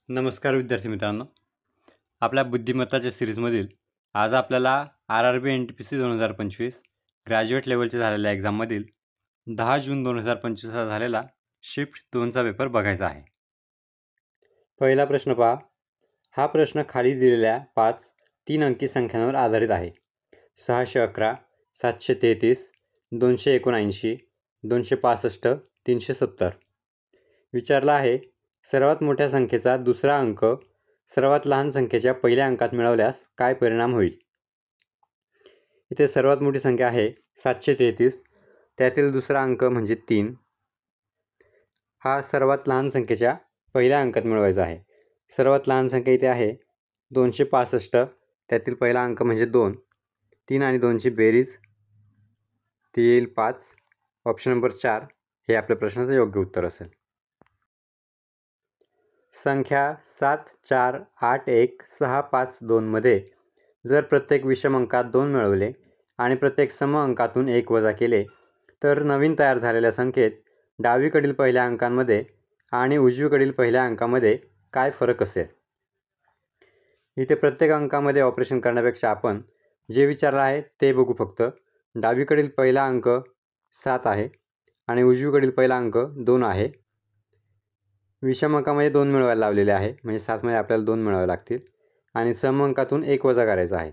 नमस्कार विद्यार्थी मित्रांनो, आपल्या बुद्धिमत्ताच्या सिरीजमधील आज आपल्याला RRB NTPC 2025 ग्रॅज्युएट लेवलच्या झालेल्या एक्झाममधील 10 जून 2025 झालेला शिफ्ट 2चा पेपर बघायचा आहे। पहिला प्रश्न पहा। हा प्रश्न खाली दिलेल्या 5 3 अंकी संख्यांवर आधारित आहे। 611, 733, 279, 265, 370। विचारला आहे सर्वात मोठ्या संख्येचा दुसरा अंक सर्वात लहान संख्येच्या पहिल्या अंकात मिळवल्यास काय परिणाम होईल। इथे सर्वात मोठी संख्या आहे 733, त्यातील दुसरा अंक म्हणजे 3 हा सर्वात लहान संख्येच्या पहिल्या अंकात मिळवायचा आहे। सर्वात लहान संख्या इथे आहे 265, त्यातील पहिला अंक म्हणजे 2, 3 आणि 2 ची बेरीज ती येईल 5। ऑप्शन नंबर 4 हे आपल्या प्रश्नाचं योग्य उत्तर असेल। संख्या 7481652 मध्ये जर प्रत्येक विषम अंकात 2 मिळवले आणि प्रत्येक सम अंकातून 1 वजा केले तर नवीन तयार झालेल्या संख्येत डावीकडील पहिल्या अंकांमध्ये आणि उजवीकडील पहिल्या अंकामध्ये काय फरक असेल। इथे प्रत्येक अंकामध्ये ऑपरेशन करण्यापेक्षा आपण जे विचारलं आहे ते बघू। फक्त डावीकडील पहिला अंक 7 आहे आणि उजवीकडील पहिला अंक 2 आहे। विषम अंकामध्ये 2 मिळवायला लावलेले आहे, म्हणजे 7 मध्ये आपल्याला 2 मिळवावे लागतील आणि सम अंकातून 1 वजा करायचा आहे,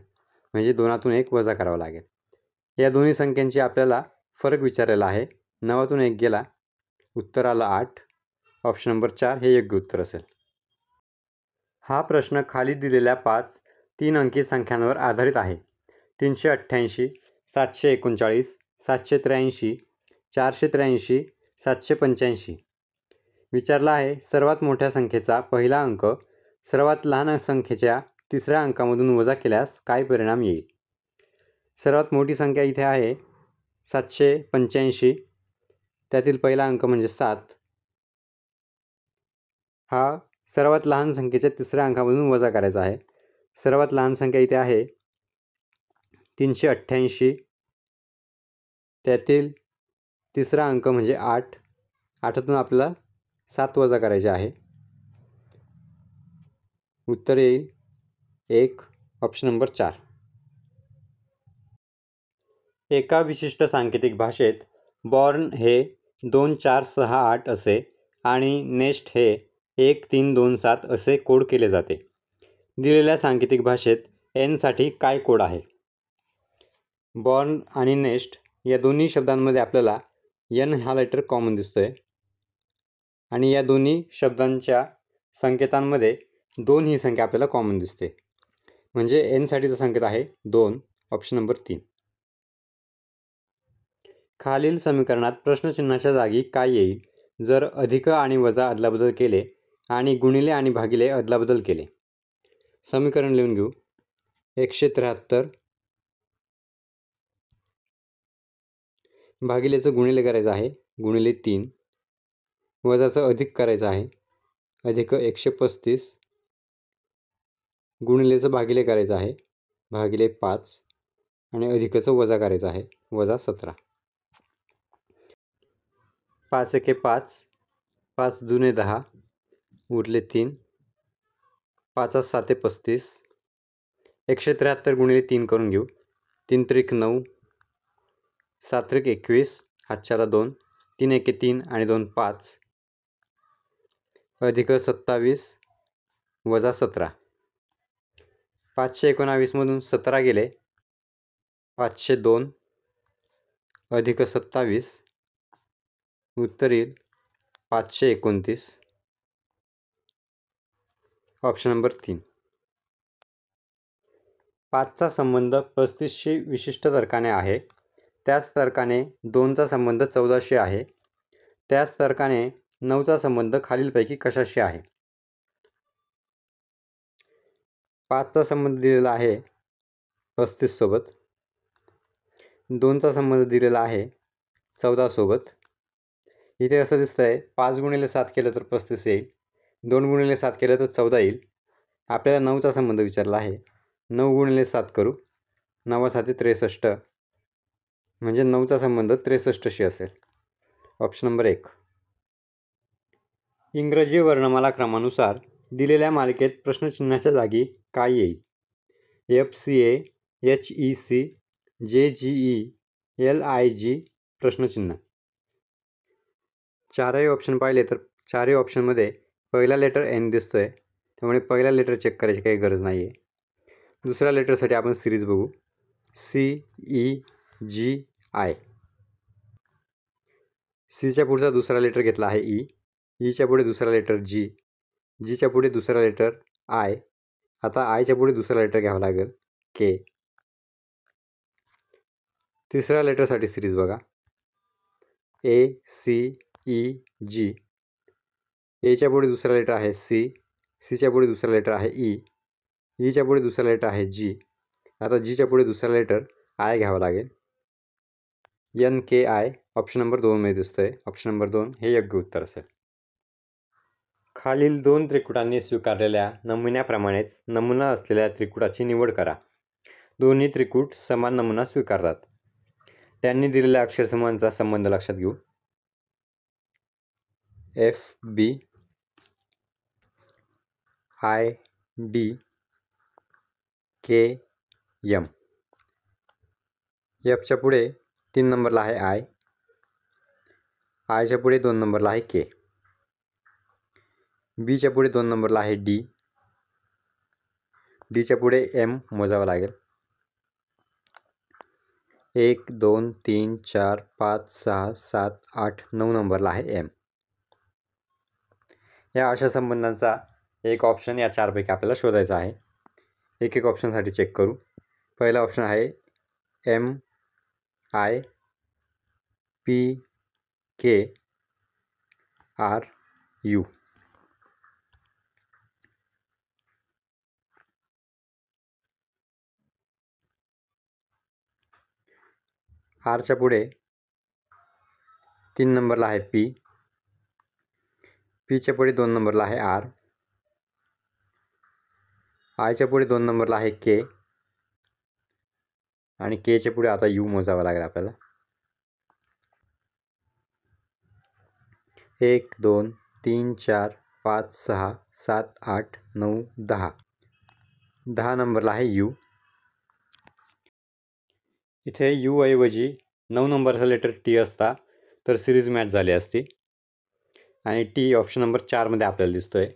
म्हणजे 2तून 1 वजा करावा लागेल। या दोन्ही संख्यांची आपल्याला फरक विचारलेला आहे। 9तून 1 गेला, उत्तर आलं 8। ऑप्शन नंबर 4 हे योग्य उत्तर असेल। हा प्रश्न खाली दिलेल्या 5 3 अंकी संख्यांवर आधारित आहे। 388, 739, 783, 483, 785। विचारला आहे सर्वात मोठ्या संख्येचा पहिला अंक सर्वात लहान संख्येच्या तिसऱ्या अंकामधून वजा केल्यास काय परिणाम येईल। सर्वात मोठी संख्या इथे आहे 785, त्यातील पहिला अंक म्हणजे 7 हा सर्वात लहान संख्येच्या तिसऱ्या अंकामधून वजा करायचा आहे। सर्वात लहान संख्या इथे आहे 388, त्यातील तिसरा अंक म्हणजे 8, 8तून आपल्याला 7 वजा करायचे आहे, उत्तर येईल 1। Option number 4। एका विशिष्ट सांकेतिक भाषेत बॉर्न हे 2468 असे आणि नेस्ट हे 1327 असे कोड केले जाते। दिलेल्या सांकेतिक भाषेत n साठी काय कोड आहे। बॉर्न आणि नेस्ट या दोन्ही शब्दांमध्ये आपल्याला n हा लेटर कॉमन दिसतोय आणि या दोन्ही शब्दांच्या संकेतांमध्ये 2 ही संख्या आपल्याला कॉमन दिसते, म्हणजे n साठीचा संकेत आहे 2। Option number 3। खालील समीकरणात प्रश्नचिन्हाच्या जागी काय येईल जर अधिक आणि वजा अदलाबदल केले आणि गुणिले आणि भागिले अदलाबदल केले। समीकरण लिहून घेऊ। 173 भागिलेचं गुणिले करायचं आहे, गुणिले 3, वजाचं अधिक करायचं आहे, अधिक 135, गुणिलेचं भागिले करायचं आहे, भागिले 5 आणि अधिकचं वजा करायचं आहे, वजा 17। 5 एके 5, 5 दुने 10, उरले 3, 5 7 35, 173 गुणिले 3 करून घेऊ। 3 त्रिक 9, 7 त्रिक 21, हातच्याला 2, 3 एके 3 आणि 2 5, अधिक 27 वजा 17। 519 मधून 17 गेले, 502 अधिक 27, उत्तर येईल 529। Option number 3। 5चा संबंध 35शी विशिष्ट तर्काने आहे, त्याच तर्काने 2चा संबंध 14शी आहे, त्याच तर्काने 9चा संबंध खालीलपैकी कशाशी आहे। 5चा संबंध दिलेला आहे 35 सोबत, 2चा संबंध दिलेला आहे 14 सोबत। इथे असं दिसतंय 5 गुणिले 7 केलं तर 35 येईल, 2 गुणिले 7 केलं तर 14 येईल। आपल्याला 9चा संबंध विचारला आहे, 9 गुणिले 7 करू, 9 7 63, म्हणजे 9चा संबंध 63शी असेल। Option number 1। इंग्रजी वर्णमाला क्रमानुसार दिलेल्या मालिकेत प्रश्नचिन्हाच्या जागी काय येईल? FCA, HEC, JGE, LIG प्रश्नचिन्ह. चारही ऑप्शन पाहिले तर चारही ऑप्शनमध्ये पहिला लेटर N दिसतोय, त्यामुळे पहिला लेटर चेक करायची काही गरज नाही आहे. दुसऱ्या लेटरसाठी आपण सिरीज बघू. CEGI. सीच्या पुढचा दुसरा लेटर घेतला आहे E. ईच्या पुढे दुसरा लेटर G. जीच्या पुढे दुसरा लेटर I. आता आयच्या पुढे दुसरा लेटर घ्यावा लागेल K. तिसऱ्या लेटरसाठी सिरीज बघा. ACEG. एच्या पुढे दुसरा लेटर आहे C. सीच्या पुढे दुसरा लेटर आहे E. ईच्या पुढे दुसरा लेटर आहे G. आता जीच्या पुढे दुसरा लेटर I घ्यावा लागेल. NKI ऑप्शन नंबर 2 मध्ये दिसतोय. ऑप्शन नंबर 2 हे योग्य उत्तर असेल. खालील दोन त्रिकुटांनी स्वीकारलेल्या नमुन्याप्रमाणेच नमुना असलेल्या त्रिकुटाची निवड करा. दोन्ही त्रिकूट समान नमुना स्वीकारतात. त्यांनी दिलेल्या अक्षरसमूहांचा संबंध लक्षात घेऊ. FB, ID, KM. Fच्या पुढे 3 नंबरला आहे I. आयच्या पुढे 2 नंबरला आहे K. बीच्या पुढे 2 नंबरला आहे D. डीच्या पुढे M मोजावा लागेल. 1, 2, 3, 4, 5, 6, 7, 8, 9 नंबरला आहे M. या अशा संबंधांचा एक ऑप्शन या चारपैकी आपल्याला शोधायचा आहे. एक एक ऑप्शनसाठी चेक करू. पहिला ऑप्शन आहे MIPKRU. आरच्या पुढे 3 नंबरला आहे P. पीच्या पुढे 2 नंबरला आहे R. आयच्या पुढे 2 नंबरला आहे K. आणि Kच्या पुढे आता U मोजावा लागेल आपल्याला. 1, 2, 3, 4, 5, 6, 7, 8, 9, 10. 10 नंबरला आहे U. इथे U ऐवजी 9 नंबरचा लेटर T असता तर सिरीज मॅच झाली असती. आणि T ऑप्शन नंबर 4 मध्ये आपल्याला दिसतोय.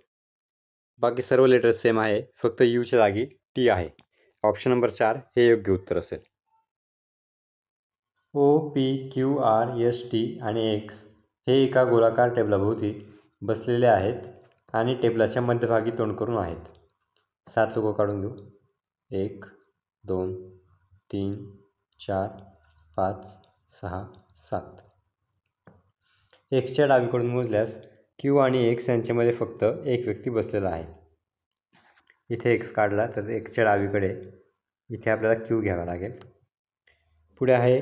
बाकी सर्व लेटर सेम आहे, फक्त Uच्या जागी T आहे. ऑप्शन नंबर 4 हे योग्य उत्तर असेल. OPQRST आणि X हे एका गोलाकार टेबलाभोवती बसलेले आहेत आणि टेबलाच्या मध्यभागी तोंड करून आहेत. 7 लोक काढून घेऊ. 1, 2, 3, 4, 5, 6, 7. Xच्या डावीकडून मोजल्यास Q आणि X यांच्यामध्ये फक्त एक व्यक्ती बसलेला आहे. इथे X काढला तर Xच्या डावीकडे इथे आपल्याला Q घ्यावा लागेल. पुढे आहे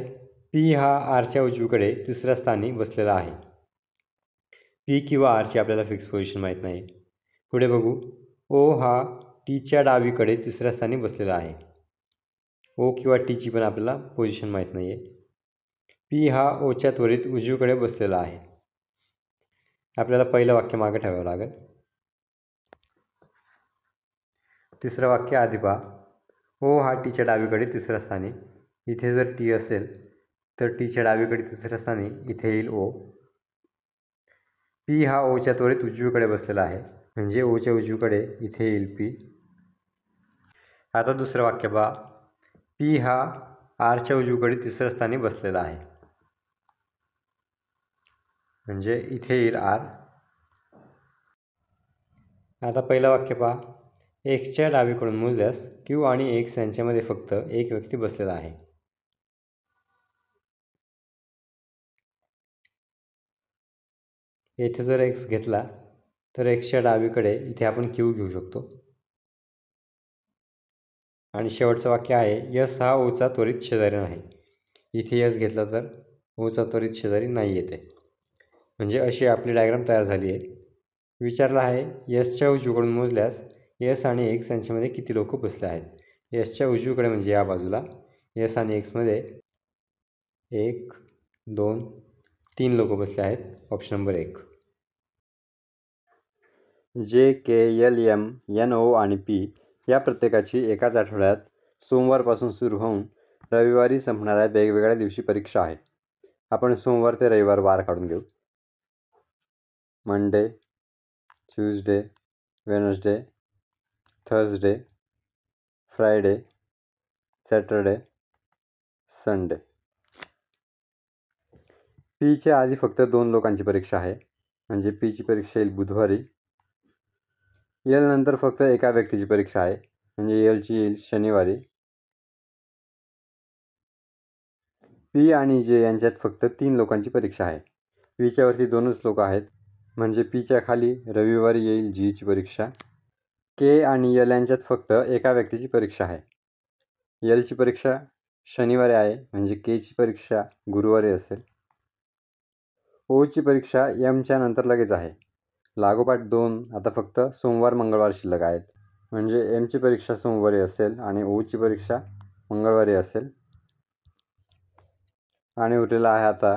P हा Rच्या उजवीकडे तिसऱ्या स्थानी बसलेला आहे. P किंवा Rची आपल्याला फिक्स पोझिशन माहीत नाही. पुढे बघू. O हा Tच्या डावीकडे तिसऱ्या स्थानी बसलेला आहे. O किंवा Tची पण आपल्याला पोझिशन माहीत नाही आहे. P हा Oच्या त्वरित उजवीकडे बसलेला आहे. आपल्याला पहिलं वाक्य मागे ठेवावं लागेल. तिसरं वाक्य आधी पहा. O हा Tच्या डावीकडे तिसऱ्या स्थानी. इथे जर T असेल तर Tच्या डावीकडे तिसऱ्या स्थानी इथे येईल O. P हा Oच्या त्वरित उजवीकडे बसलेला आहे, म्हणजे Oच्या उजवीकडे इथे येईल P. आता दुसरं वाक्य पहा. P हा Rच्या उजवीकडे तिसऱ्या स्थानी बसलेला आहे, म्हणजे इथे येईल R. आता पहिलं वाक्य पहा. Xच्या डावीकडून मोजल्यास Q आणि X यांच्यामध्ये फक्त एक व्यक्ती बसलेला आहे. येथे जर X घेतला तर Xच्या डावीकडे इथे आपण Q घेऊ शकतो. आणि शेवटचं वाक्य आहे S हा Oचा त्वरित शेजारी नाही. इथे S घेतला तर Oचा त्वरित शेजारी नाही येते. म्हणजे अशी आपली डायग्राम तयार झाली आहे. विचारलं आहे Sच्या उजवीकडून मोजल्यास S आणि X यांच्यामध्ये किती लोक बसले आहेत. Sच्या उजवीकडे म्हणजे या बाजूला S आणि X मध्ये 1, 2, 3 लोक बसले आहेत. Option number 1. जे, के, एल, एम, एन, ओ आणि पी या प्रत्येकाची एकाच आठवड्यात सोमवारपासून सुरू होऊन रविवारी संपणाऱ्या वेगवेगळ्या दिवशी परीक्षा आहे. आपण सोमवार ते रविवार वार काढून घेऊ. Monday, Tuesday, Wednesday, Thursday, Friday, Saturday, Sunday. पीच्या आधी फक्त 2 लोकांची परीक्षा आहे, म्हणजे पीची परीक्षा येईल बुधवारी. एल नंतर फक्त एका व्यक्तीची परीक्षा आहे, म्हणजे एलची येईल शनिवारी. पी आणि जे यांच्यात फक्त 3 लोकांची परीक्षा आहे. पीच्या वरती 2च लोक आहेत, म्हणजे पीच्या खाली रविवारी येईल जीची परीक्षा. के आणि एल यांच्यात फक्त एका व्यक्तीची परीक्षा आहे. एलची परीक्षा शनिवारी आहे, म्हणजे केची परीक्षा गुरुवारी असेल. ओची परीक्षा एमच्या नंतर लगेच आहे. लागोपाठ 2 आता फक्त सोमवार मंगळवार शिल्लक आहेत, म्हणजे एमची परीक्षा सोमवारी असेल आणि ओची परीक्षा मंगळवारी असेल. आणि उरलेला आहे आता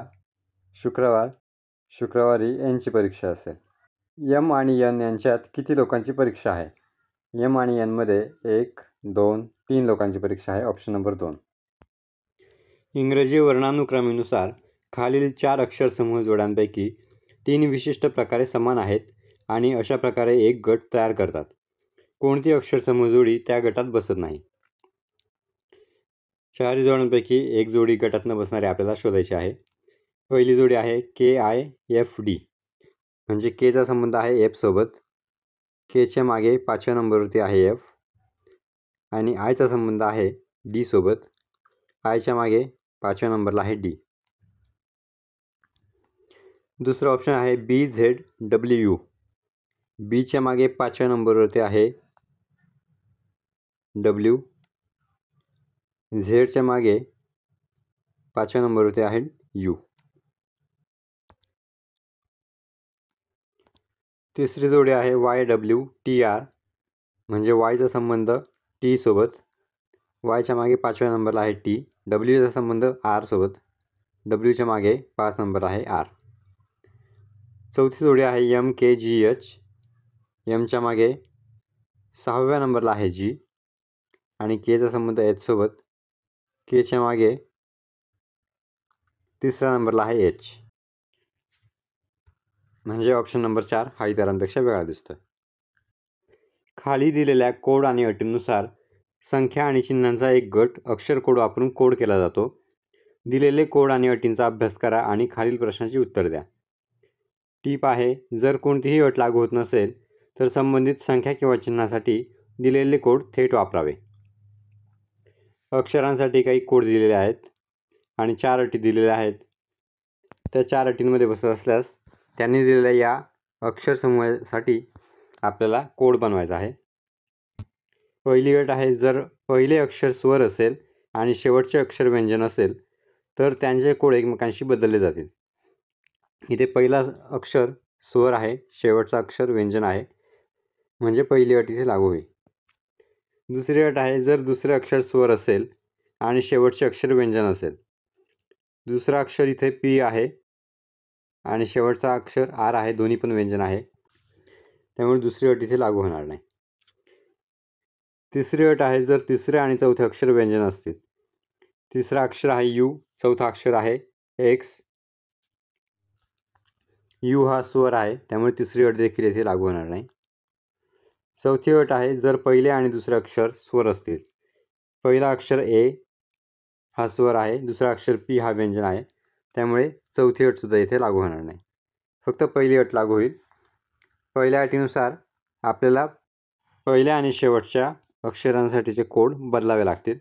शुक्रवार. शुक्रवारी एनची परीक्षा असेल. एम आणि एन यांच्यात किती लोकांची परीक्षा आहे? एम आणि एनमध्ये 1, 2, 3 लोकांची परीक्षा आहे. Option number 2. इंग्रजी वर्णानुक्रमानुसार खालील 4 अक्षर समूह जोड्यांपैकी 3 विशिष्ट प्रकारे समान आहेत आणि अशा प्रकारे एक गट तयार करतात. कोणती अक्षर समूह जोडी त्या गटात बसत नाही? 4 जोड्यांपैकी एक जोडी गटात न बसणारी आपल्याला शोधायची आहे. पहिली जोडी आहे KIFD, म्हणजे केचा संबंध आहे एफ सोबत. केच्या मागे 5व्या नंबरवरती आहे एफ आणि आयचा संबंध आहे डी सोबत. आयच्या मागे 5व्या नंबरला आहे डी. दुसरा ऑप्शन आहे BZW. बीच्या मागे 5व्या नंबरवरती आहे डब्ल्यू. झेडच्या मागे 5व्या नंबरवरती आहे यू. तिसरी जोडी आहे YWTR, म्हणजे वायचा संबंध टी सोबत. वायच्या मागे 5व्या नंबरला आहे टी. डब्ल्यूचा संबंध आर सोबत. डब्ल्यूच्या मागे 5 नंबर आहे आर. चौथी जोडी आहे MKGH. एमच्या मागे 6व्या नंबरला आहे जी आणि केचा संबंध एच सोबत. केच्या मागे 3ऱ्या नंबरला आहे एच, म्हणजे ऑप्शन नंबर 4 हा इतरांपेक्षा वेगळा दिसतो. खाली दिलेल्या कोड आणि अटींनुसार संख्या आणि चिन्हांचा एक गट अक्षर कोड वापरून कोड केला जातो. दिलेले कोड आणि अटींचा अभ्यास करा आणि खालील प्रश्नाची उत्तर द्या. टीप आहे, जर कोणतीही अट लागू होत नसेल तर संबंधित संख्या किंवा चिन्हासाठी दिलेले कोड थेट वापरावे. अक्षरांसाठी काही कोड दिलेले आहेत आणि 4 अटी दिलेल्या आहेत. त्या 4 अटींमध्ये बसत असल्यास त्यांनी दिलेल्या या अक्षर समूहासाठी आपल्याला कोड बनवायचा आहे. पहिली अट आहे, जर पहिले अक्षर स्वर असेल आणि शेवटचे अक्षर व्यंजन असेल तर त्यांचे कोड एकमेकांशी बदलले जातील. इथे पहिला अक्षर स्वर आहे, शेवटचा अक्षर व्यंजन आहे, म्हणजे पहिली अट इथे लागू होईल. दुसरी अट आहे, जर दुसरे अक्षर स्वर असेल आणि शेवटचे अक्षर व्यंजन असेल. दुसरा अक्षर इथे पी आहे आणि शेवटचा अक्षर आर आहे, दोन्ही पण व्यंजन आहे, त्यामुळे दुसरी अट इथे लागू होणार नाही. तिसरी अट आहे, जर तिसरे आणि चौथे अक्षर व्यंजन असतील. तिसरा अक्षर आहे यू, चौथा अक्षर आहे एक्स. यू हा स्वर आहे, त्यामुळे तिसरी अट देखील येथे लागू होणार नाही. चौथी अट आहे, जर पहिले आणि दुसरे अक्षर स्वर असतील. पहिला अक्षर ए हा स्वर आहे, दुसरा अक्षर पी हा व्यंजन आहे, त्यामुळे चौथी अटसुद्धा इथे लागू होणार नाही. फक्त पहिली अट लागू होईल. पहिल्या अटीनुसार आपल्याला पहिल्या आणि शेवटच्या अक्षरांसाठीचे कोड बदलावे लागतील.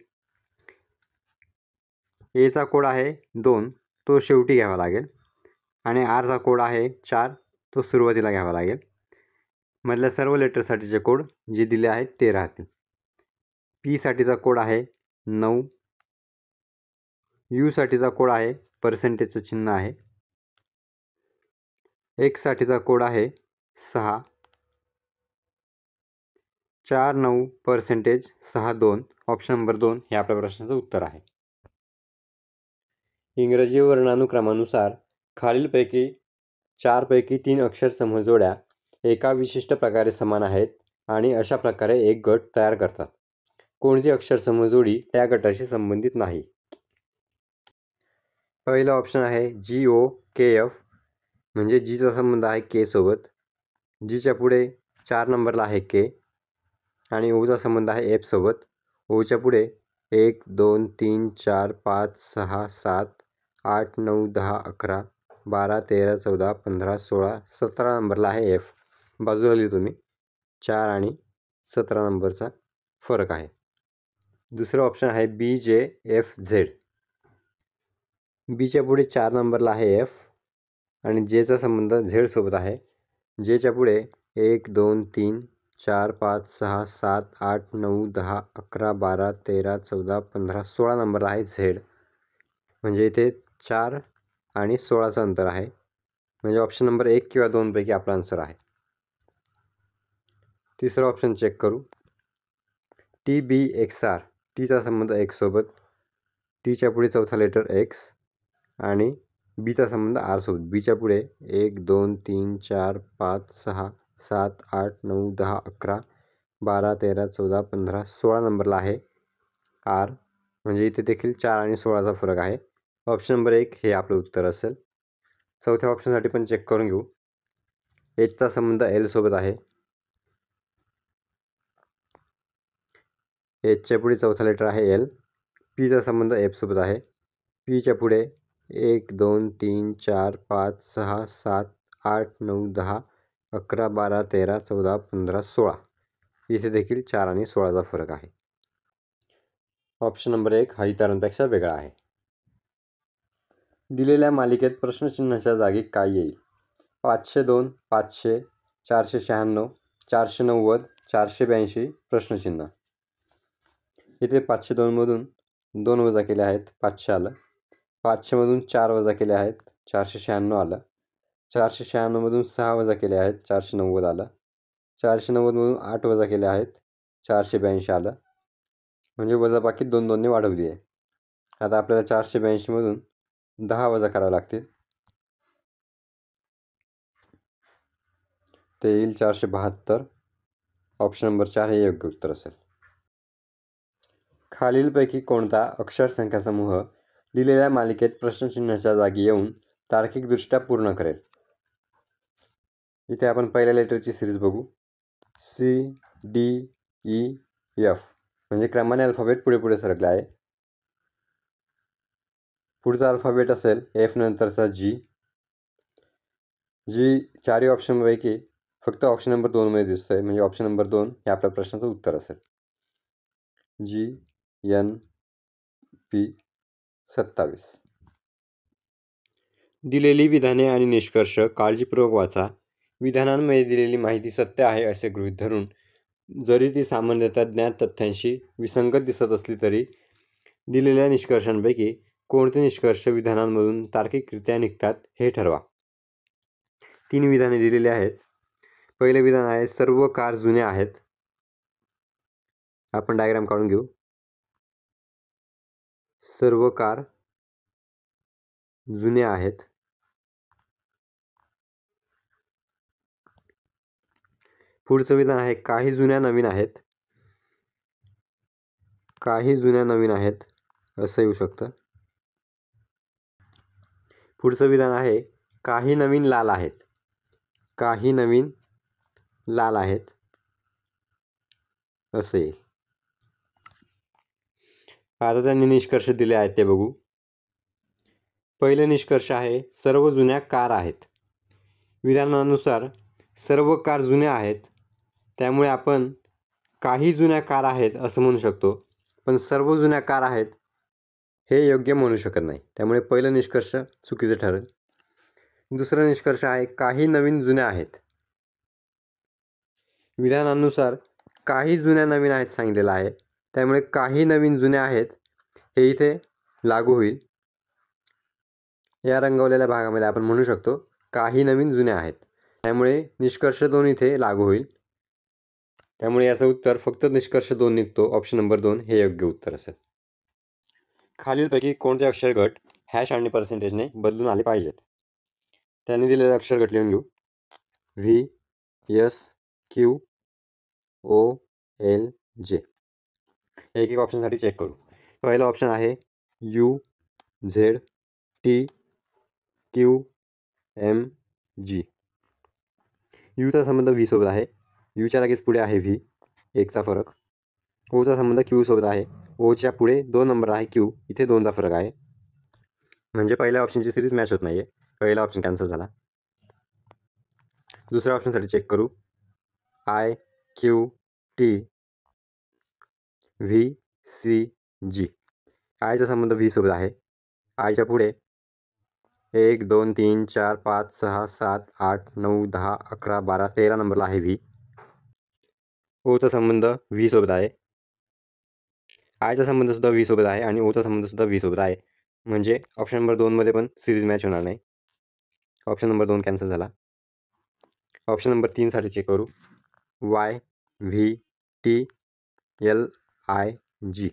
एचा कोड आहे 2, तो शेवटी घ्यावा लागेल आणि आरचा कोड आहे 4, तो सुरुवातीला घ्यावा लागेल. मधल्या सर्व लेटरसाठीचे कोड जे दिले आहेत ते राहतील. पी साठीचा कोड आहे 9. यू साठीचा कोड आहे पर्सेंटेजचं चिन्ह आहे. एक्स साठीचा कोड आहे 6. 4, 9, पर्सेंटेज 6, 2. ऑप्शन नंबर 2 हे आपल्या प्रश्नाचं उत्तर आहे. इंग्रजी वर्णानुक्रमानुसार खालीलपैकी 4 पैकी 3 अक्षर समूह जोड्या एका विशिष्ट प्रकारे समान आहेत आणि अशा प्रकारे एक गट तयार करतात. कोणती अक्षरसमूह जोडी त्या गटाशी संबंधित नाही? पहिला ऑप्शन आहे GOKF, म्हणजे जीचा संबंध आहे के सोबत. जीच्या पुढे 4 नंबरला आहे के आणि ओचा संबंध आहे एफ सोबत. ओच्या पुढे 1 2 3 4 5 6 7 8 9 10 11 12 13 14 15 16 17 नंबरला आहे एफ. बाजूला लिहितो मी. 4 आणि 17 नंबरचा फरक आहे. दुसरं ऑप्शन आहे BJFZ. बीच्या पुढे 4 नंबरला आहे एफ आणि जेचा संबंध झेड सोबत आहे. जेच्या पुढे 1 2 3 4 5 6 7 8 9 10 11 12 13 14 15 16 नंबरला आहे झेड. म्हणजे इथे 4 आणि 16चं अंतर आहे. म्हणजे ऑप्शन नंबर 1 किंवा 2 पैकी आपला आन्सर आहे. तिसरं ऑप्शन चेक करू. TBXR. टीचा संबंध एक्स सोबत. टीच्या पुढे चौथा लेटर एक्स आणि बीचा संबंध आर सोबत. बीच्या पुढे 1 2 3 4 5 6 7 8 9 10 11 12 13 14 15 16 नंबरला आहे आर. म्हणजे इथे देखील 4 आणि 16चा फरक आहे. ऑप्शन नंबर 1 हे आपलं उत्तर असेल. चौथ्या ऑप्शनसाठी पण चेक करून घेऊ. एचचा संबंध एल सोबत आहे. एचच्या पुढे चौथा लेटर आहे एल. पीचा संबंध एफ सोबत आहे. पीच्या पुढे 1 2 3 4 5 6 7 8 9 10 11 12 13 14 15 16. इथे देखील 4 आणि 16चा फरक आहे. ऑप्शन नंबर 1 हा इतरांपेक्षा वेगळा आहे. दिलेल्या मालिकेत प्रश्नचिन्हाच्या जागी काय येईल? 502, 500, 496, 490, 482 प्रश्नचिन्ह. इथे 502मधून 2 वजा केले आहेत, 500 आलं. 500मधून 4 वजा केले आहेत, 496 आलं. 496मधून 6 वजा केले आहेत, 490 आलं. 490मधून 8 वजा केले आहेत, 482 आलं. म्हणजे वजाबाकी 2 ने वाढवली आहे. आता आपल्याला 482मधून 10 वजा करावे लागतील. ते येईल 472. ऑप्शन नंबर 4 हे योग्य उत्तर असेल. खालीलपैकी कोणता अक्षर संख्या समूह दिलेल्या मालिकेत प्रश्नचिन्हाच्या जागी येऊन तार्किकदृष्ट्या पूर्ण करेल? इथे आपण पहिल्या लेटरची सिरीज बघू. CDEF, म्हणजे क्रमाने अल्फाबेट पुढे पुढे सरकला आहे. पुढचा अल्फाबेट असेल एफ नंतरचा जी. चारही ऑप्शनपैकी फक्त ऑप्शन नंबर 2 मध्ये दिसतंय, म्हणजे ऑप्शन नंबर 2 हे आपल्या प्रश्नाचं उत्तर असेल. GNP27. दिलेली विधाने आणि निष्कर्ष काळजीपूर्वक वाचा. विधानांमध्ये दिलेली माहिती सत्य आहे असे गृहीत धरून जरी ती सामान्यतः ज्ञात तथ्यांशी विसंगत दिसत असली तरी दिलेल्या निष्कर्षांपैकी कोणते निष्कर्ष विधानांमधून तार्किकरित्या निघतात हे ठरवा. 3 विधाने दिलेली आहेत. पहिले विधान आहे सर्व कार जुन्या आहेत. आपण डायग्राम काढून घेऊ. सर्व कार जुन्या आहेत. पुढचं विधान आहे काही जुन्या नवीन आहेत. काही जुन्या नवीन आहेत असं येऊ शकतं. पुढचं विधान आहे काही नवीन लाल आहेत. काही नवीन लाल आहेत असं येईल. आता त्यांनी निष्कर्ष दिले आहेत ते बघू. पहिले निष्कर्ष आहे सर्व जुन्या कार आहेत. विधानानुसार सर्व कार जुन्या आहेत, त्यामुळे आपण काही जुन्या कार आहेत असं म्हणू शकतो, पण सर्व जुन्या कार आहेत हे योग्य म्हणू शकत नाही. त्यामुळे पहिलं निष्कर्ष चुकीचं ठरेल. दुसरा निष्कर्ष आहे काही नवीन जुन्या आहेत. विधानानुसार काही जुन्या नवीन आहेत सांगितलेलं आहे, त्यामुळे काही नवीन जुन्या आहेत हे इथे लागू होईल. या रंगवलेल्या भागामध्ये आपण म्हणू शकतो काही नवीन जुन्या आहेत, त्यामुळे निष्कर्ष 2 इथे लागू होईल. त्यामुळे याचं उत्तर फक्त निष्कर्ष 2 निघतो. ऑप्शन नंबर 2 हे योग्य उत्तर असेल. खालीलपैकी कोणते अक्षर गट हॅश आणि पर्सेंटेजने बदलून आले पाहिजेत? त्यांनी दिलेले अक्षर गट लिहून घेऊ. V, S Q O L J. एक एक ऑप्शनसाठी चेक करू. पहिला ऑप्शन आहे U Z T Q M G. यूचा संबंध व्ही सोबत आहे. यूच्या लगेच पुढे आहे व्ही, एकचा फरक. ओचा संबंध क्यू सोबत आहे. ओच्या पुढे 2 नंबर आहे क्यू, इथे 2चा फरक आहे. म्हणजे पहिल्या ऑप्शनची सिरीज मॅच होत नाही आहे. पहिला ऑप्शन कॅन्सल झाला. दुसऱ्या ऑप्शनसाठी चेक करू. I Q T V C G. आयचा संबंध व्ही सोबत आहे. आयच्या पुढे 1 2 3 4 5 6 7 8 9 10 11 12 13 नंबरला आहे व्ही. ओचा संबंध व्ही सोबत आहे. आयचा संबंध सुद्धा व्ही सोबत आहे आणि ओचा संबंध सुद्धा व्ही सोबत आहे. म्हणजे ऑप्शन नंबर 2 मध्ये पण सिरीज मॅच होणार नाही. ऑप्शन नंबर 2 कॅन्सल झाला. ऑप्शन नंबर 3 साठी चेक करू. Y V T L I G.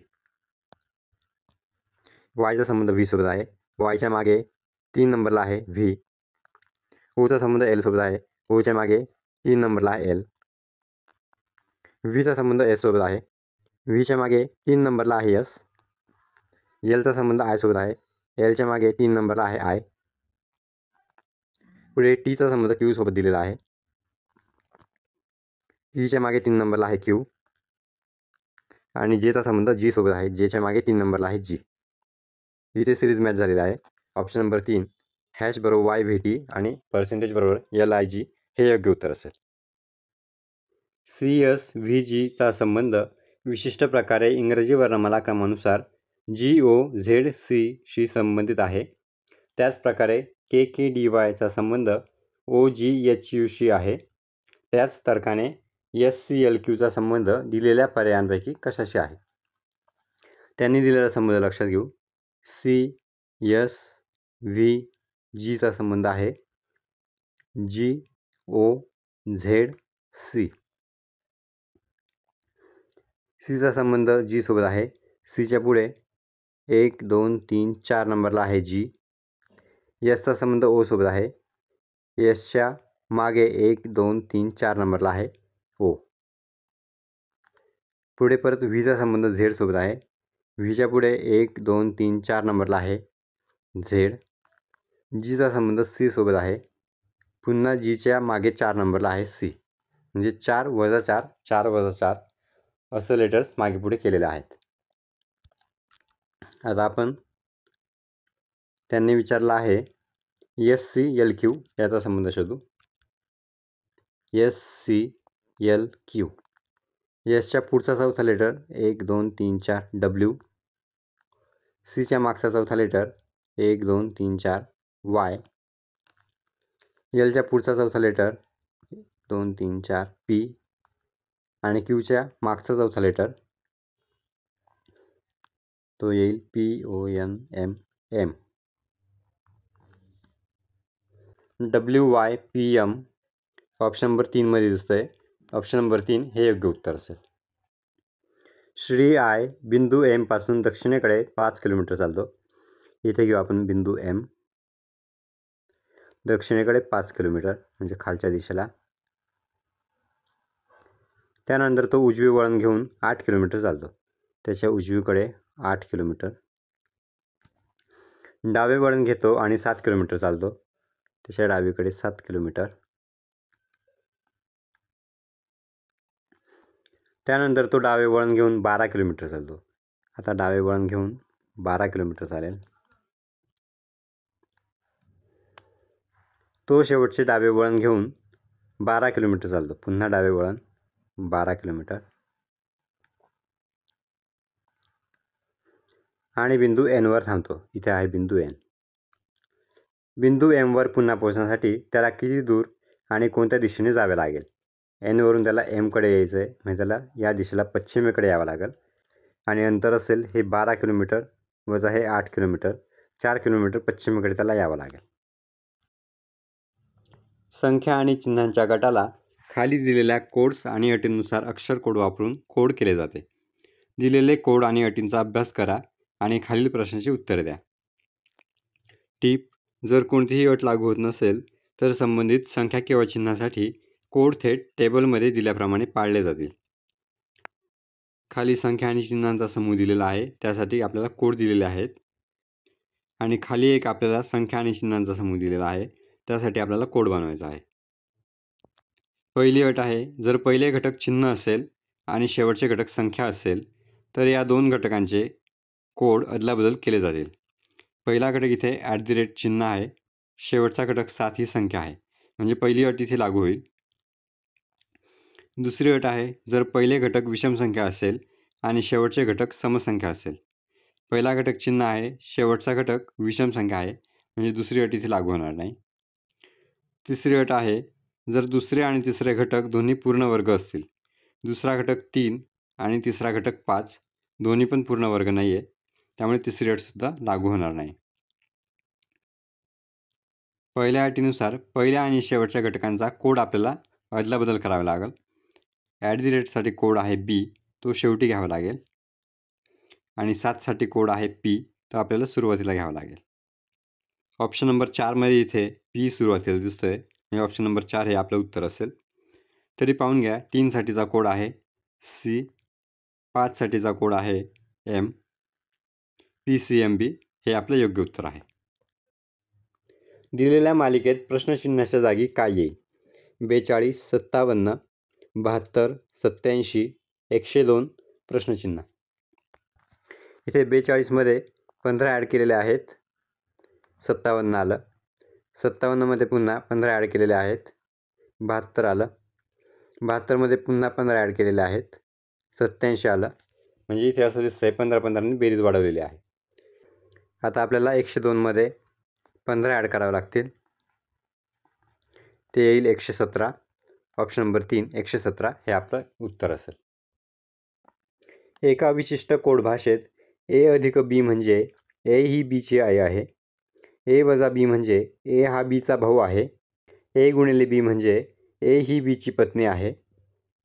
वायचा संबंध व्ही सोबत आहे. वायच्या मागे 3 नंबरला आहे व्ही. ओचा संबंध एल सोबत आहे. ओच्या मागे 3 नंबरला आहे एल. व्हीचा संबंध एस सोबत आहे. व्हीच्या मागे 3 नंबरला आहे एस. एलचा संबंध आय सोबत आहे. एलच्या मागे 3 नंबरला आहे आय. पुढे टीचा संबंध क्यू सोबत दिलेला आहे. ईच्या मागे 3 नंबरला आहे क्यू. आणि जेचा संबंध जी सोबत आहे. जेच्या मागे 3 नंबरला आहे जी. इथे सिरीज मॅच झालेला आहे. ऑप्शन नंबर 3 हॅश बरोबर वाय व्ही टी आणि पर्सेंटेज बरोबर एल आय जी हे योग्य उत्तर असेल. सी एस व्ही जीचा संबंध विशिष्ट प्रकारे इंग्रजी वर्णमाला क्रमानुसार जी ओ झेड सी संबंधित आहे. त्याचप्रकारे के के डी वायचा संबंध ओ जी एच यूशी आहे. त्याच तर्काने एस सी एल क्यूचा संबंध दिलेल्या पर्यायांपैकी कशाशी आहे? त्यांनी दिलेला संबंध लक्षात घेऊ. सी एस व्ही जीचा संबंध आहे जी ओ झेड सी. सीचा संबंध जी सोबत आहे. सीच्या पुढे 1 2 3 4 नंबरला आहे जी. एसचा संबंध ओ सोबत आहे. एसच्या मागे 1 2 3 4 नंबरला आहे ओ. पुढे परत व्हीचा संबंध झेड सोबत आहे. व्हीच्या पुढे 1 2 3 4 नंबरला आहे झेड. जीचा संबंध सी सोबत आहे. पुन्हा जीच्या मागे 4 नंबरला आहे सी. म्हणजे 4 वजा 4 4 वजा 4 असं लेटर्स मागे पुढे केलेले आहेत. आता आपण त्यांनी विचारला आहे एस सी एल क्यू याचा संबंध शोधू. S C L Q. एसच्या पुढचा चौथा लेटर 1 2 3 4 डब्ल्यू. सीच्या मागचा चौथा लेटर 1 2 3 4 वाय. एलच्या पुढचा चौथा लेटर 2 3 4 पी. आणि क्यूच्या मागचा चौथा लेटर तो येईल P O N M M. W Y P M option number 3 मध्ये दिसतंय. ऑप्शन नंबर 3 हे योग्य उत्तर असेल. श्री आय बिंदू एम पासून दक्षिणेकडे 5 किलोमीटर चालतो. इथे घेऊ आपण बिंदू एम. दक्षिणेकडे 5 किलोमीटर म्हणजे खालच्या दिशेला. त्यानंतर तो उजवे वळण घेऊन 8 किलोमीटर चालतो. त्याच्या उजवीकडे 8 किलोमीटर. डावे वळण घेतो आणि 7 किलोमीटर चालतो. त्याच्या डावीकडे 7 किलोमीटर. त्यानंतर तो डावे वळण घेऊन 12 किलोमीटर चालतो. आता डावे वळण घेऊन 12 किलोमीटर चालेल. तो शेवटचे डावे वळण घेऊन 12 किलोमीटर चालतो. पुन्हा डावे वळण 12 किलोमीटर. आणि बिंदू एनवर थांबतो. इथे आहे बिंदू एन. बिंदू एमवर पुन्हा पोहोचण्यासाठी त्याला किती दूर आणि कोणत्या दिशेने जावे लागेल? एनवरून त्याला एमकडे यायचं आहे. म्हणजे त्याला या दिशेला पश्चिमेकडे यावं लागेल. आणि अंतर असेल हे 12 किलोमीटर वजा हे 8 किलोमीटर. 4 किलोमीटर पश्चिमेकडे त्याला यावं लागेल. संख्या आणि चिन्हांच्या गटाला खाली दिलेल्या कोड्स आणि अटींनुसार अक्षर कोड वापरून कोड केले जाते. दिलेले कोड आणि अटींचा अभ्यास करा आणि खालील प्रश्नांची उत्तरे द्या. टिप: जर कोणतीही अट लागू होत नसेल तर संबंधित संख्या किंवा चिन्हासाठी कोड थेट टेबलमध्ये दिल्याप्रमाणे पाळले जातील. खाली संख्या आणि चिन्हांचा समूह दिलेला आहे, त्यासाठी आपल्याला कोड दिलेले आहेत. आणि खाली एक आपल्याला संख्या आणि चिन्हांचा समूह दिलेला आहे, त्यासाठी आपल्याला कोड बनवायचा आहे. पहिली अट आहे, जर पहिले घटक चिन्ह असेल आणि शेवटचे घटक संख्या असेल तर या दोन घटकांचे कोड अदलाबदल केले जातील. पहिला घटक इथे @ चिन्ह आहे, शेवटचा घटक 7 ही संख्या आहे, म्हणजे पहिली अट इथे लागू होईल. दुसरी अट आहे, जर पहिले घटक विषम संख्या असेल आणि शेवटचे घटक समसंख्या असेल. पहिला घटक चिन्ह आहे, शेवटचा घटक विषम संख्या आहे, म्हणजे दुसरी अट इथे लागू होणार नाही. तिसरी अट आहे, जर दुसरे आणि तिसरे घटक दोन्ही पूर्ण वर्ग असतील, दुसरा घटक 3 आणि तिसरा घटक 5 दोन्ही पण पूर्ण वर्ग नाही आहे, त्यामुळे तिसरी अटसुद्धा लागू होणार नाही. पहिल्या अटीनुसार पहिल्या आणि शेवटच्या घटकांचा कोड आपल्याला अदलाबदल करावा लागेल. साठी कोड आहे B, तो शेवटी घ्यावा लागेल. आणि 7साठी कोड आहे P, तो आपल्याला सुरुवातीला घ्यावा लागेल. ऑप्शन नंबर 4मध्ये इथे P सुरुवातीला दिसतोय, आणि ऑप्शन नंबर 4 हे आपलं उत्तर असेल. तरी पाहून घ्या, 3साठीचा कोड आहे C, 5साठीचा कोड आहे M, PCMB हे आपलं योग्य उत्तर आहे. दिलेल्या मालिकेत प्रश्नचिन्हाच्या जागी काय येईल? 42, 57, 72, 87, 102 प्रश्नचिन्ह. इथे 42मध्ये 15 ॲड केलेले आहेत, 57 आलं. 57मध्ये पुन्हा 15 ॲड केलेले आहेत, 72 आलं. 72मध्ये पुन्हा 15 ॲड केलेले आहेत, 87 आलं. म्हणजे इथे असं दिसतंय 15-15 बेरीज वाढवलेली आहे. आता आपल्याला 102मध्ये 15 ॲड करावे लागतील, ते येईल 117. ऑप्शन नंबर 3 117 हे आपलं उत्तर असेल. एका विशिष्ट कोड भाषेत A अधिक B म्हणजे A ही B ची आई आहे, A वजा B म्हणजे A हा B चा भाऊ आहे, A गुणिले B म्हणजे A ही B ची पत्नी आहे,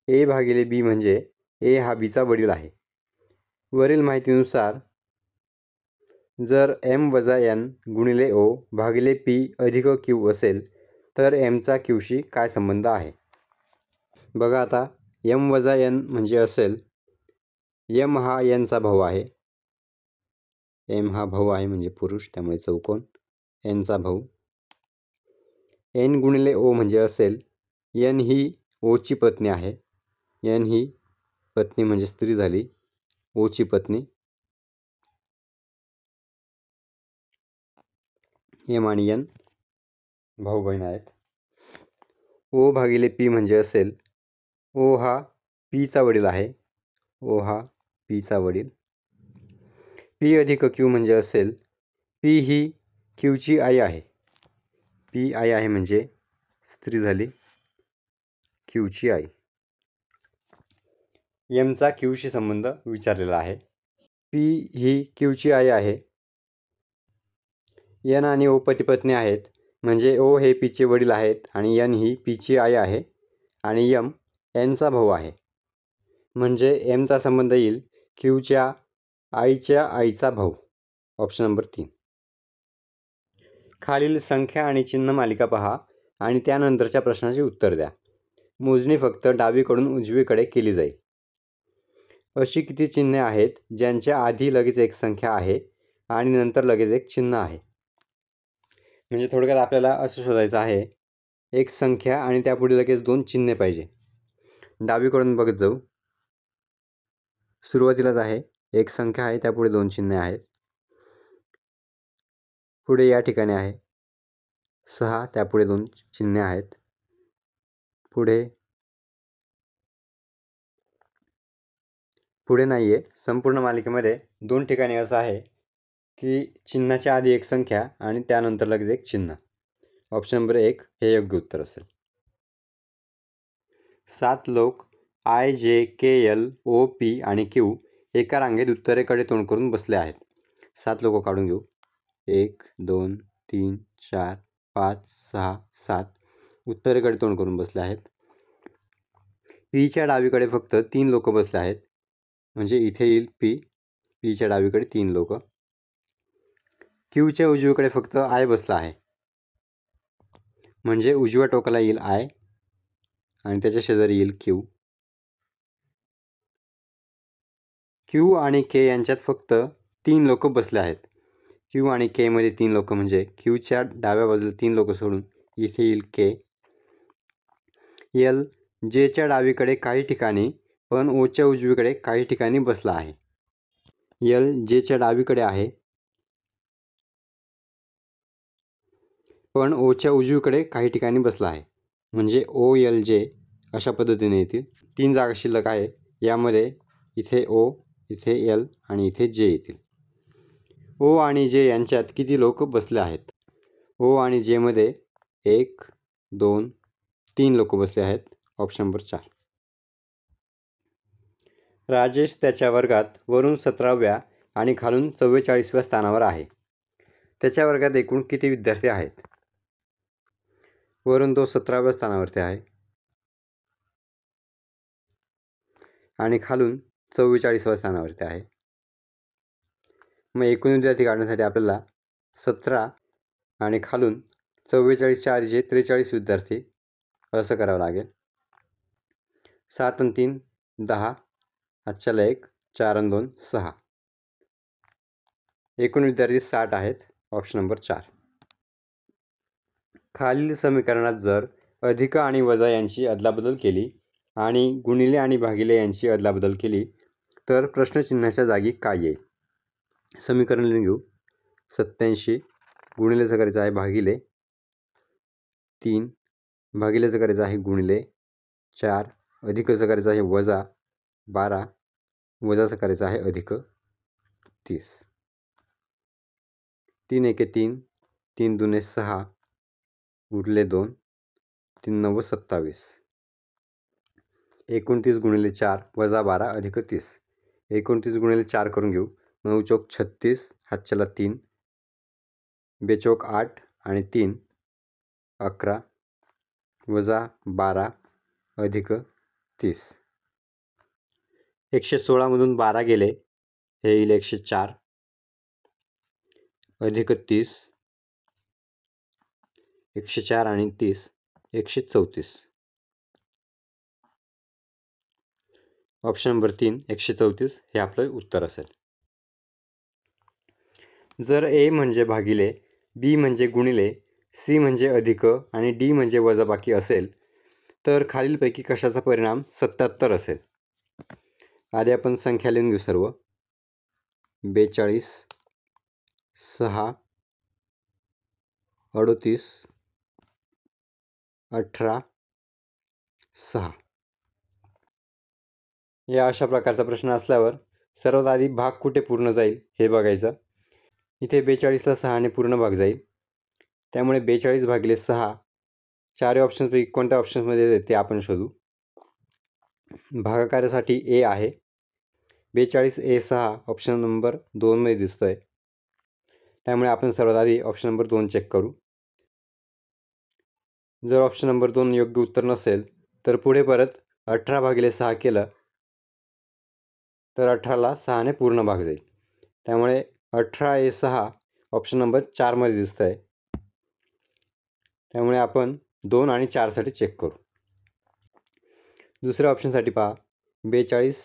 A भागिले B म्हणजे A हा B चा वडील आहे. वरील माहितीनुसार जर M वजा N गुणिले O भागिले P अधिक Q असेल तर Mचा Qशी काय संबंध आहे? बघा आता, M वजा N म्हणजे असेल, M हा Nचा भाऊ आहे, M हा भाऊ आहे म्हणजे पुरुष, त्यामुळे चौकोन, Nचा भाऊ. N गुणिले O म्हणजे असेल, N ही Oची पत्नी आहे, N ही पत्नी म्हणजे स्त्री झाली, Oची पत्नी. M आणि N भाऊ बहीण आहेत. O भागिले P म्हणजे असेल, O हा P चा वडील आहे, O हा P चा वडील. P अधिक Q म्हणजे असेल, P ही Qची आई आहे, P आई आहे म्हणजे स्त्री झाली, Qची आई. Mचा Qशी संबंध विचारलेला आहे. P ही Qची आई आहे, N आणि O पती पत्नी आहेत, म्हणजे O हे Pचे वडील आहेत आणि N ही Pची आई आहे, आणि M Nचा भाऊ आहे, म्हणजे Mचा संबंध येईल Qच्या आईच्या आईचा भाऊ. Option number 3. खालील संख्या आणि चिन्ह मालिका पहा आणि त्यानंतरच्या प्रश्नाचे उत्तर द्या. मोजणी फक्त डावीकडून उजवीकडे केली जाईल. अशी किती चिन्हे आहेत ज्यांच्या आधी लगेच एक संख्या आहे आणि नंतर लगेच एक चिन्ह आहे? म्हणजे थोडक्यात आपल्याला असं शोधायचं आहे, एक संख्या आणि त्यापुढे लगेच 2 चिन्हे पाहिजे. डावीकडून बघत जाऊ. सुरुवातीलाच आहे, एक संख्या आहे, त्यापुढे 2 चिन्हे आहेत. पुढे या ठिकाणी आहे 6, त्यापुढे 2 चिन्हे आहेत. पुढे नाही आहे. संपूर्ण मालिकेमध्ये 2 ठिकाणी असं आहे की चिन्हाच्या आधी एक संख्या आणि त्यानंतर लगेच एक चिन्ह. ऑप्शन नंबर 1 हे योग्य उत्तर असेल. 7 लोक I, J, K, L, O, P आणि Q एका रांगेत उत्तरेकडे तोंड करून बसले आहेत. 7 लोक काढून घेऊ. 1, 2, 3, 4, 5, 6, 7 उत्तरेकडे तोंड करून बसले आहेत. Pच्या डावीकडे फक्त 3 लोक बसले आहेत, म्हणजे इथे येईल Pच्या डावीकडे 3 लोक. Qच्या उजवीकडे फक्त I बसला आहे, म्हणजे उजव्या टोकाला येईल I. आणि त्याच्या शेजारी येईल क्यू. क्यू आणि के यांच्यात फक्त 3 लोक बसले आहेत. क्यू आणि के मध्ये 3 लोक म्हणजे क्यूच्या डाव्या बाजूला 3 लोक सोडून इथे येईल के. एल जेच्या डावीकडे काही ठिकाणी पण ओच्या उजवीकडे काही ठिकाणी बसला आहे. एल जेच्या डावीकडे आहे पण ओच्या उजवीकडे काही ठिकाणी बसला आहे, म्हणजे ओ एल जे अशा पद्धतीने येतील. 3 जागा शिल्लक आहे. यामध्ये इथे ओ, इथे एल आणि इथे जे येतील. ओ आणि जे यांच्यात किती लोक बसले आहेत? ओ आणि जे मध्ये 1, 2, 3 लोक बसले आहेत. Option number 4. राजेश त्याच्या वर्गात वरून 17व्या आणि खालून 44व्या स्थानावर आहे. त्याच्या वर्गात एकूण किती विद्यार्थी आहेत? वरून तो 17व्या स्थानावरती आहे आणि खालून 44व्या स्थानावरती आहे. मग एकूण विद्यार्थी काढण्यासाठी आपल्याला 17 आणि खालून 44च्या आधीचे 43 विद्यार्थी असं करावं लागेल. 7 आणि 3 10, हातच्याला 1, 4 आणि 2 6. एकूण विद्यार्थी 60 आहेत. Option number 4. खालील समीकरणात जर अधिक आणि वजा यांची अदलाबदल केली आणि गुणिले आणि भागिले यांची अदलाबदल केली तर प्रश्नचिन्हाच्या जागी काय येईल? समीकरण लिहून घेऊ. 87 गुणिलेचं करायचं आहे भागिले 3, भागिलेचं करायचं आहे गुणिले 4, अधिकचं करायचं आहे वजा 12, वजाचं करायचं आहे अधिक 30. 3 एके 3, 3 दुने 6, उरले 2, 3 9 27. 29 गुणिले 4 वजा 12 अधिक 30. 29 गुणिले 4 करून घेऊ. 9 चौक 36, हातच्याला 3, बेचौक 8 आणि 3 11, वजा 12 अधिक 30. 116 मधून 12 गेले, हे येईल 104 अधिक 30. 104 आणि 30 134. ऑप्शन नंबर 3 134 हे आपलं उत्तर असेल. जर ए म्हणजे भागिले, बी म्हणजे गुणिले, सी म्हणजे अधिक आणि डी म्हणजे वजाबाकी असेल तर खालीलपैकी कशाचा परिणाम 77 असेल? आधी आपण संख्या लिहून घेऊ सर्व. 42, 6, 38, 18, 6. या अशा प्रकारचा प्रश्न असल्यावर सर्वात आधी भाग कुठे पूर्ण जाईल हे बघायचं. इथे 42ला 6ने पूर्ण भाग जाईल, त्यामुळे 42 भागिले 6 चारही ऑप्शनपैकी कोणत्या ऑप्शन्समध्ये येते ते आपण शोधू. भागाकारासाठी ए आहे. 42 ए 6 ऑप्शन नंबर 2 मध्ये दिसतोय, त्यामुळे आपण सर्वात आधी ऑप्शन नंबर 2 चेक करू. जर ऑप्शन नंबर 2 योग्य उत्तर नसेल तर पुढे परत 18 भागिले 6 केलं तर 18ला 6ने पूर्ण भाग जाईल, त्यामुळे 18 ए 6 ऑप्शन नंबर 4 मध्ये दिसत आहे, त्यामुळे आपण 2 आणि 4 साठी चेक करू. दुसऱ्या ऑप्शनसाठी पहा. 42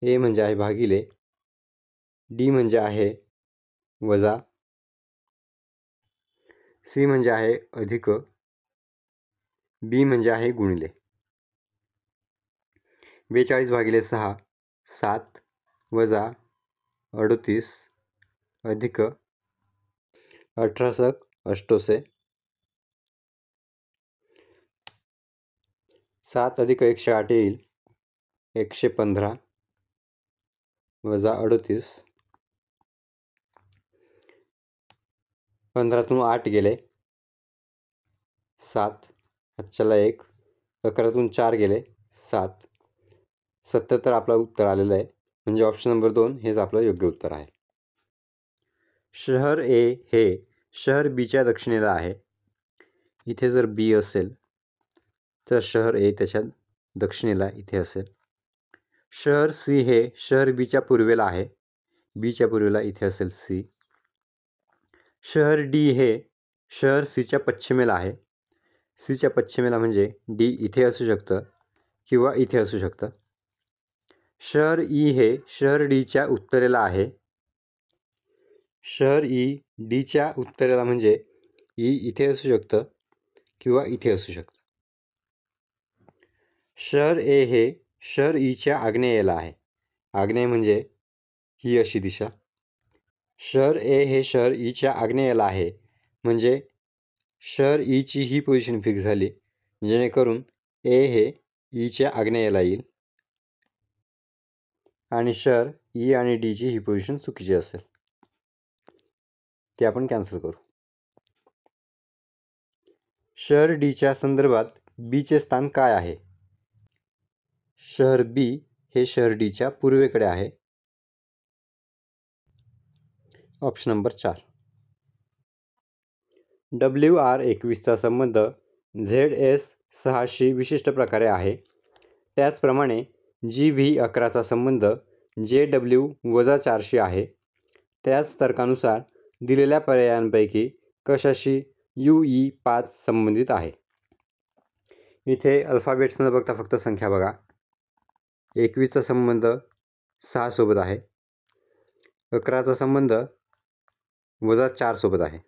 ए म्हणजे आहे भागिले, डी म्हणजे आहे वजा, सी म्हणजे आहे अधिक, बी म्हणजे आहे गुणिले. 42 भागिले 6 7 वजा 38 अधिक 18 सक 88. 7 अधिक 108 येईल 115 वजा 38. 15तून 8 गेले 7, हातच्याला 1, 11तून 4 गेले 7. 77 आपलं उत्तर आलेलं आहे, म्हणजे ऑप्शन नंबर 2 हेच आपलं योग्य उत्तर आहे. शहर ए हे शहर बीच्या दक्षिणेला आहे. इथे जर बी असेल तर शहर ए त्याच्या दक्षिणेला इथे असेल. शहर सी हे शहर बीच्या पूर्वेला आहे. बीच्या पूर्वेला इथे असेल सी. शहर डी हे शहर सीच्या पश्चिमेला आहे. सीच्या पश्चिमेला म्हणजे डी इथे असू शकतं किंवा इथे असू शकतं. शहर ई हे शहर डीच्या उत्तरेला आहे. शहर ई डीच्या उत्तरेला म्हणजे ई इथे असू शकतं किंवा इथे असू शकतं. शहर ए हे शहर ईच्या आग्नेयेला आहे. आग्नेय म्हणजे ही अशी दिशा. शहर ए हे शहर ईच्या आग्नेयेला आहे म्हणजे शहर ईची ही पोझिशन फिक्स झाली, जेणेकरून ए हे ईच्या आग्नेयेला येईल आणि शहर ई आणि डीची ही पोझिशन चुकीची असेल, ते आपण कॅन्सल करू. शहर डीच्या संदर्भात बीचे स्थान काय आहे? शहर बी हे शहर डीच्या पूर्वेकडे आहे. Option number 4. WR21चा संबंध ZS6शी विशिष्ट प्रकारे आहे. त्याचप्रमाणे GV11चा संबंध JW-4शी आहे. त्याच तर्कानुसार दिलेल्या पर्यायांपैकी कशाशी UE5 संबंधित आहे? इथे अल्फाबेट्स न बघता फक्त संख्या बघा. 21चा संबंध 6 सोबत आहे. 11चा संबंध -4 सोबत आहे.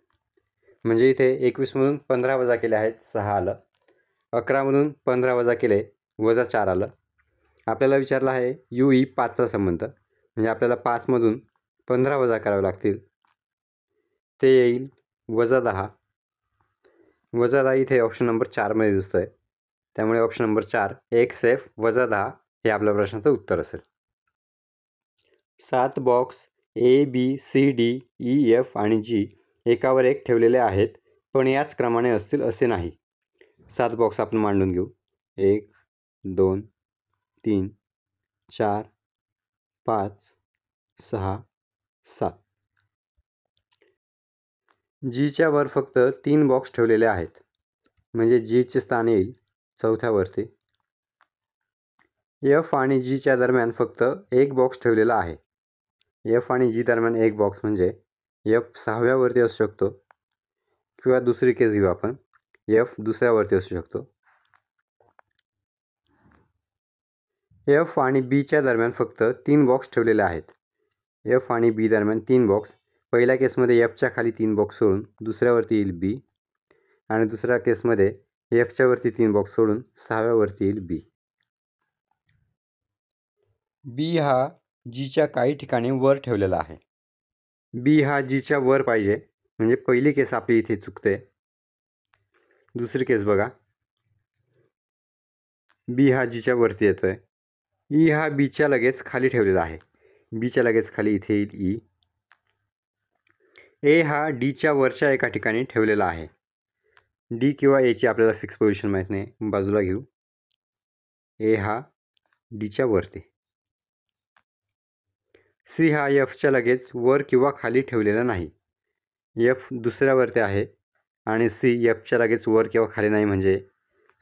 म्हणजे इथे 21मधून 15 वजा केले आहेत, 6 आलं. 11मधून 15 वजा केले, -4 आलं. आपल्याला विचारला आहे UE5चा संबंध, म्हणजे आपल्याला 5मधून 15 वजा करावे लागतील. ते येईल -10. -10 इथे ऑप्शन नंबर 4मध्ये दिसतं आहे. त्यामुळे ऑप्शन नंबर 4 XF -10 हे आपल्या प्रश्नाचं उत्तर असेल. 7 बॉक्स ABCDEF आणि G एकावर एक ठेवलेले आहेत, पण याच क्रमाने असतील असे नाही. 7 बॉक्स आपण मांडून घेऊ. 1 2 3 4 5 6 7. Gच्या वर फक्त 3 बॉक्स ठेवलेले आहेत, म्हणजे Gचे स्थान येईल 4थ्यावरती. F आणि Gच्या दरम्यान फक्त एक बॉक्स ठेवलेला आहे. F आणि G दरम्यान एक बॉक्स म्हणजे F 6व्यावरती असू शकतो, किंवा दुसरी केस घेऊ आपण, F दुसऱ्यावरती असू शकतो. F आणि Bच्या दरम्यान फक्त 3 बॉक्स ठेवलेले आहेत. F आणि B दरम्यान 3 बॉक्स. पहिल्या केसमध्ये Fच्या खाली 3 बॉक्स सोडून दुसऱ्यावरती येईल B, आणि दुसऱ्या केसमध्ये Fच्या वरती 3 बॉक्स सोडून 6व्यावरती येईल B. B हा Gच्या काही ठिकाणी वर ठेवलेला आहे. B हा Gच्या वर पाहिजे, म्हणजे पहिली केस आपली इथे चुकते. दुसरी केस बघा, B हा Gच्या वरती येतोय. E हा Bच्या लगेच खाली ठेवलेला आहे. Bच्या लगेच खाली इथे येईल E. A हा Dच्या वरच्या एका ठिकाणी ठेवलेला आहे. D किंवा Aची आपल्याला फिक्स पोझिशन माहीत नाही, बाजूला घेऊ. A हा Dच्या वरती. C हा Fच्या लगेच वर किंवा खाली ठेवलेला नाही. F दुसऱ्यावरती आहे आणि C Fच्या लगेच वर किंवा खाली नाही, म्हणजे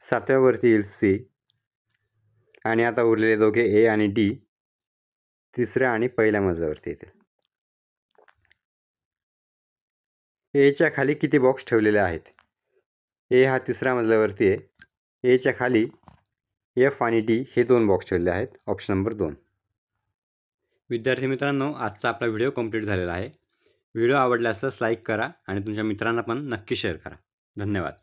7व्यावरती येईल C. आणि आता उरलेले दोघे A आणि D तिसऱ्या आणि पहिल्या मजल्यावरती येतील. Aच्या खाली किती बॉक्स ठेवलेले आहेत? A हा तिसऱ्या मजल्यावरती आहे. Aच्या खाली F आणि D हे 2 बॉक्स ठेवलेले आहेत. Option number 2. विद्यार्थी मित्रांनो, आजचा आपला व्हिडिओ कंप्लीट झालेला आहे. व्हिडिओ आवडला असल्यास लाईक करा आणि तुमच्या मित्रांना पण नक्की शेअर करा. धन्यवाद.